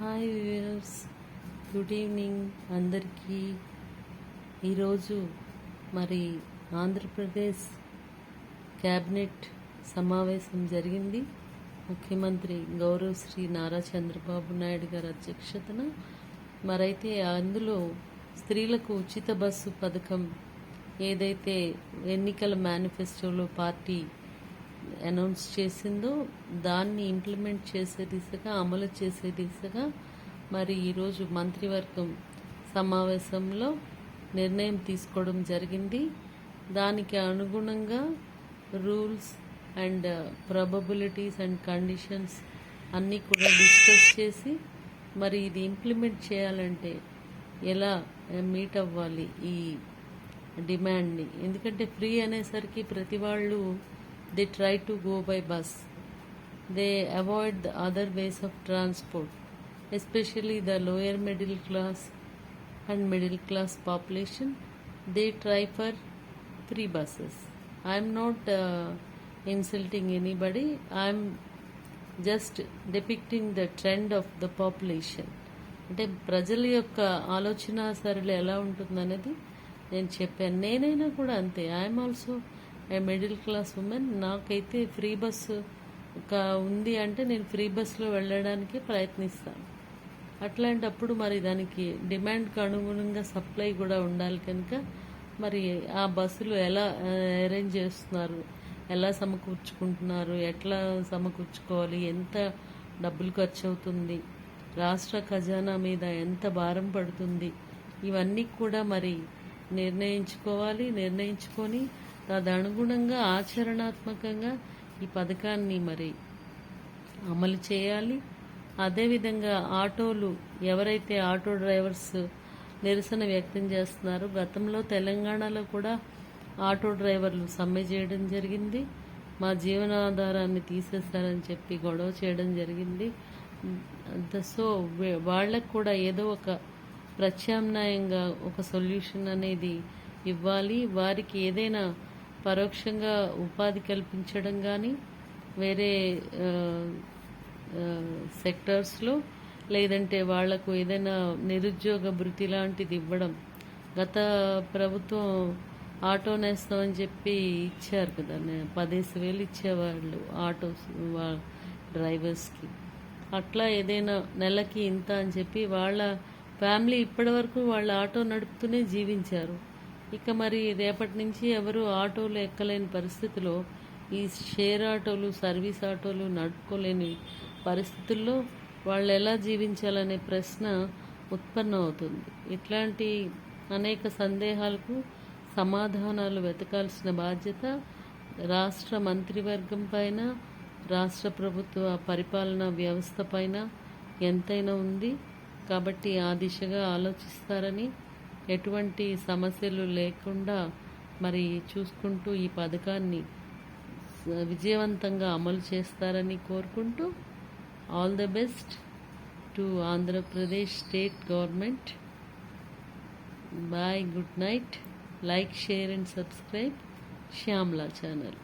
Hi viewers, good evening అందరికీ. ఈరోజు మరి ఆంధ్రప్రదేశ్ క్యాబినెట్ సమావేశం జరిగింది. ముఖ్యమంత్రి గౌరవ్ శ్రీ నారా చంద్రబాబు నాయుడు గారి అధ్యక్షతన. మరైతే అందులో స్త్రీలకు ఉచిత బస్సు పథకం ఏదైతే ఎన్నికల మేనిఫెస్టోలో పార్టీ అనౌన్స్ చేసిందో దాన్ని ఇంప్లిమెంట్ చేసే దిశగా, అమలు చేసే దిశగా మరి ఈరోజు మంత్రివర్గం సమావేశంలో నిర్ణయం తీసుకోవడం జరిగింది. దానికి అనుగుణంగా rules and probabilities and conditions అన్నీ కూడా డిస్కస్ చేసి మరి ఇది ఇంప్లిమెంట్ చేయాలంటే ఎలా మీట్ అవ్వాలి ఈ డిమాండ్ని. ఎందుకంటే ఫ్రీ అనేసరికి ప్రతి వాళ్ళు they try to go by bus, they avoid the other ways of transport, especially the lower middle class and middle class population. They try for free buses. I am not insulting anybody, I am just depicting the trend of the population. అంటే ప్రజల యొక్క ఆలోచన సరళి ఎలా ఉంటుందనేది నేను చెప్పాను. నేనైనా కూడా అంతే, I'm also a middle class women. నాకైతే ఫ్రీ బస్సు ఉంది అంటే నేను ఫ్రీ బస్సులో వెళ్ళడానికి ప్రయత్నిస్తాను. అట్లాంటప్పుడు మరి దానికి డిమాండ్కి అనుగుణంగా సప్లై కూడా ఉండాలి కనుక మరి ఆ బస్సులు ఎలా అరేంజ్ చేస్తున్నారు, ఎలా సమకూర్చుకుంటున్నారు, ఎట్లా సమకూర్చుకోవాలి, ఎంత డబ్బులు ఖర్చు అవుతుంది, రాష్ట్ర ఖజానా మీద ఎంత భారం పడుతుంది, ఇవన్నీ కూడా మరి నిర్ణయించుకొని తదనుగుణంగా ఆచరణాత్మకంగా ఈ పథకాన్ని మరి అమలు చేయాలి. అదేవిధంగా ఆటోలు, ఎవరైతే ఆటో డ్రైవర్స్ నిరసన వ్యక్తం చేస్తున్నారో, గతంలో తెలంగాణలో కూడా ఆటో డ్రైవర్లు సమ్మె చేయడం జరిగింది. మా జీవనాధారాన్ని తీసేస్తారని చెప్పి గొడవ చేయడం జరిగింది. సో వాళ్ళకు కూడా ఏదో ఒక ప్రత్యామ్నాయంగా ఒక సొల్యూషన్ అనేది ఇవ్వాలి. వారికి ఏదైనా పరోక్షంగా ఉపాధి కల్పించడం కానీ, వేరే సెక్టర్స్లో, లేదంటే వాళ్లకు ఏదైనా నిరుద్యోగ భృతి లాంటిది ఇవ్వడం. గత ప్రభుత్వం ఆటో నేస్తామని చెప్పి ఇచ్చారు కదా, 15,000 ఇచ్చేవాళ్ళు ఆటో డ్రైవర్స్కి. అట్లా ఏదైనా నెలకి ఇంత అని చెప్పి వాళ్ళ ఫ్యామిలీ ఇప్పటి వరకు వాళ్ళ ఆటో నడుపుతూనే జీవించారు. ఇక మరి రేపటి నుంచి ఎవరు ఆటోలు ఎక్కలేని పరిస్థితిలో, ఈ షేర్ ఆటోలు, సర్వీస్ ఆటోలు నడుపుకోలేని పరిస్థితుల్లో వాళ్ళు ఎలా జీవించాలనే ప్రశ్న ఉత్పన్నం అవుతుంది. ఇట్లాంటి అనేక సందేహాలకు సమాధానాలు వెతకాల్సిన బాధ్యత రాష్ట్ర మంత్రివర్గం పైన, రాష్ట్ర ప్రభుత్వ పరిపాలనా వ్యవస్థ పైన ఎంతైనా ఉంది. కాబట్టి ఆ దిశగా ఆలోచిస్తారని, ఎటువంటి సమస్యలు లేకుండా మరి చూసుకుంటూ ఈ పథకాన్ని విజయవంతంగా అమలు చేస్తారని కోరుకుంటూ, all the best to Andhra Pradesh state government. Bye, good night. Like, share and subscribe Shyamla channel.